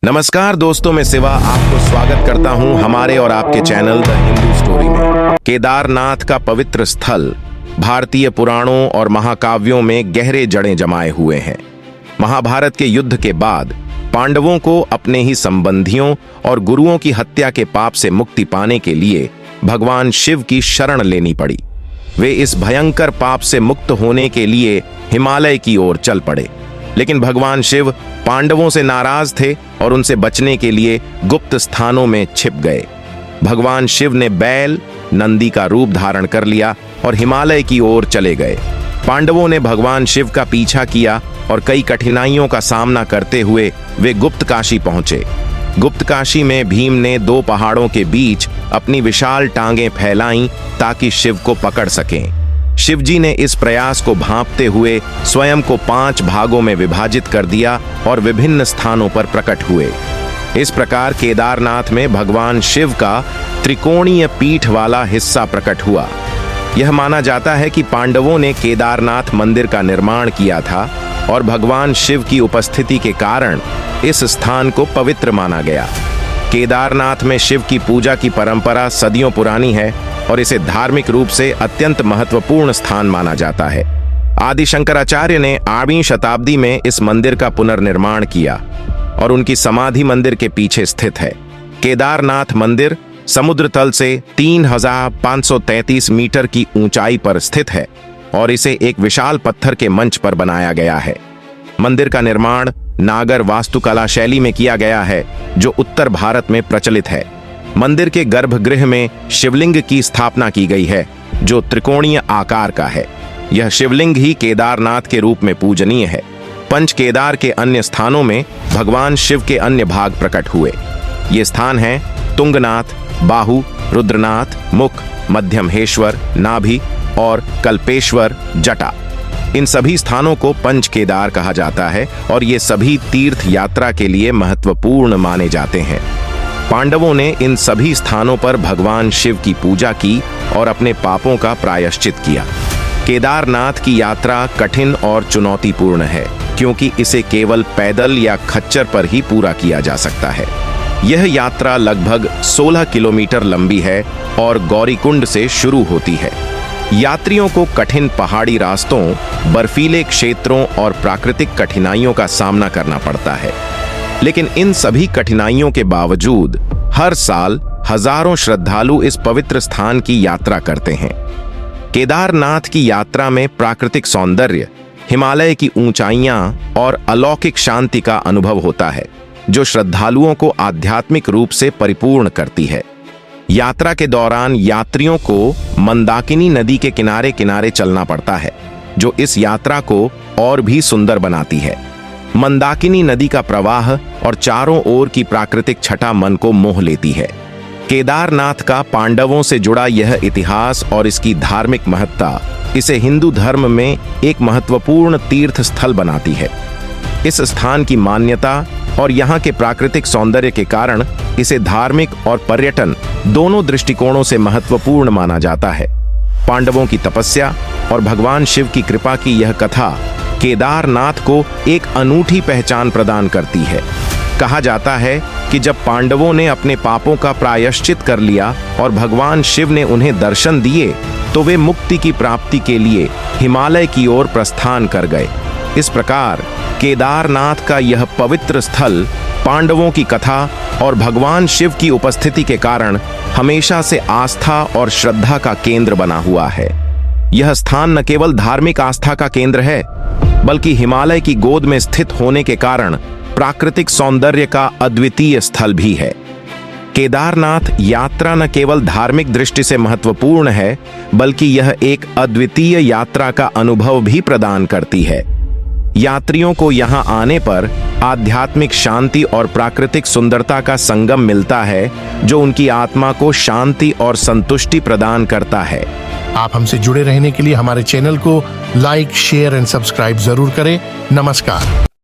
नमस्कार दोस्तों, मैं शिवा आपको स्वागत करता हूं हमारे और आपके चैनल द हिंदू स्टोरी में। केदारनाथ का पवित्र स्थल भारतीय पुराणों और महाकाव्यों में गहरे जड़ें जमाए हुए हैं। महाभारत के युद्ध के बाद पांडवों को अपने ही संबंधियों और गुरुओं की हत्या के पाप से मुक्ति पाने के लिए भगवान शिव की शरण लेनी पड़ी। वे इस भयंकर पाप से मुक्त होने के लिए हिमालय की ओर चल पड़े, लेकिन भगवान शिव पांडवों से नाराज थे और उनसे बचने के लिए गुप्त स्थानों में छिप गए। भगवान शिव ने बैल नंदी का रूप धारण कर लिया और हिमालय की ओर चले गए। पांडवों ने भगवान शिव का पीछा किया और कई कठिनाइयों का सामना करते हुए वे गुप्तकाशी पहुंचे। गुप्तकाशी में भीम ने दो पहाड़ों के बीच अपनी विशाल टांगें फैलाईं ताकि शिव को पकड़ सकें। शिवजी ने इस प्रयास को भांपते हुए स्वयं को 5 भागों में विभाजित कर दिया और विभिन्न स्थानों पर प्रकट हुए। इस प्रकार केदारनाथ में भगवान शिव का त्रिकोणीय पीठ वाला हिस्सा प्रकट हुआ। यह माना जाता है कि पांडवों ने केदारनाथ मंदिर का निर्माण किया था और भगवान शिव की उपस्थिति के कारण इस स्थान को पवित्र माना गया। केदारनाथ में शिव की पूजा की परंपरा सदियों पुरानी है और इसे धार्मिक रूप से अत्यंत महत्वपूर्ण स्थान माना जाता है। आदि शंकराचार्य ने 8वीं शताब्दी में इस मंदिर का पुनर्निर्माण किया और उनकी समाधि मंदिर के पीछे स्थित है। केदारनाथ मंदिर समुद्र तल से 3533 मीटर की ऊंचाई पर स्थित है और इसे एक विशाल पत्थर के मंच पर बनाया गया है। मंदिर का निर्माण नागर वास्तुकला शैली में किया गया है, जो उत्तर भारत में प्रचलित है। मंदिर के गर्भगृह में शिवलिंग की स्थापना की गई है, जो त्रिकोणीय आकार का है। यह शिवलिंग ही केदारनाथ के रूप में पूजनीय है। पंच केदार के अन्य स्थानों में भगवान शिव के अन्य भाग प्रकट हुए। ये स्थान हैं तुंगनाथ, बाहु, रुद्रनाथ, मुख, मध्यमहेश्वर, नाभि और कल्पेश्वर जटा। इन सभी स्थानों को पंच केदार कहा जाता है और ये सभी तीर्थ यात्रा के लिए महत्वपूर्ण माने जाते हैं। पांडवों ने इन सभी स्थानों पर भगवान शिव की पूजा की और अपने पापों का प्रायश्चित किया। केदारनाथ की यात्रा कठिन और चुनौतीपूर्ण है, क्योंकि इसे केवल पैदल या खच्चर पर ही पूरा किया जा सकता है। यह यात्रा लगभग 16 किलोमीटर लंबी है और गौरीकुंड से शुरू होती है। यात्रियों को कठिन पहाड़ी रास्तों, बर्फीले क्षेत्रों और प्राकृतिक कठिनाइयों का सामना करना पड़ता है, लेकिन इन सभी कठिनाइयों के बावजूद हर साल हजारों श्रद्धालु इस पवित्र स्थान की यात्रा करते हैं। केदारनाथ की यात्रा में प्राकृतिक सौंदर्य, हिमालय की ऊंचाइयां और अलौकिक शांति का अनुभव होता है, जो श्रद्धालुओं को आध्यात्मिक रूप से परिपूर्ण करती है। यात्रा के दौरान यात्रियों को मंदाकिनी नदी के किनारे किनारे चलना पड़ता है, जो इस यात्रा को और भी सुंदर बनाती है। मंदाकिनी नदी का प्रवाह और चारों ओर की प्राकृतिक छटा मन को मोह लेती है। केदारनाथ का पांडवों से जुड़ा यह इतिहास और इसकी धार्मिक महत्ता इसे हिंदू धर्म में एक महत्वपूर्ण तीर्थ स्थल बनाती है। इस स्थान की मान्यता और यहाँ के प्राकृतिक सौंदर्य के कारण इसे धार्मिक और पर्यटन दोनों दृष्टिकोणों से महत्वपूर्ण माना जाता है। पांडवों की तपस्या और भगवान शिव की कृपा की यह कथा केदारनाथ को एक अनूठी पहचान प्रदान करती है। कहा जाता है कि जब पांडवों ने अपने पापों का प्रायश्चित कर लिया और भगवान शिव ने उन्हें दर्शन दिए, तो वे मुक्ति की प्राप्ति के लिए हिमालय की ओर प्रस्थान कर गए। इस प्रकार केदारनाथ का यह पवित्र स्थल पांडवों की कथा और भगवान शिव की उपस्थिति के कारण हमेशा से आस्था और श्रद्धा का केंद्र बना हुआ है। यह स्थान न केवल धार्मिक आस्था का केंद्र है, बल्कि हिमालय की गोद में स्थित होने के कारण प्राकृतिक सौंदर्य का अद्वितीय स्थल भी है। केदारनाथ यात्रा न केवल धार्मिक दृष्टि से महत्वपूर्ण है, बल्कि यह एक अद्वितीय यात्रा का अनुभव भी प्रदान करती है। यात्रियों को यहाँ आने पर आध्यात्मिक शांति और प्राकृतिक सुंदरता का संगम मिलता है, जो उनकी आत्मा को शांति और संतुष्टि प्रदान करता है। आप हमसे जुड़े रहने के लिए हमारे चैनल को लाइक, शेयर एंड सब्सक्राइब जरूर करें। नमस्कार।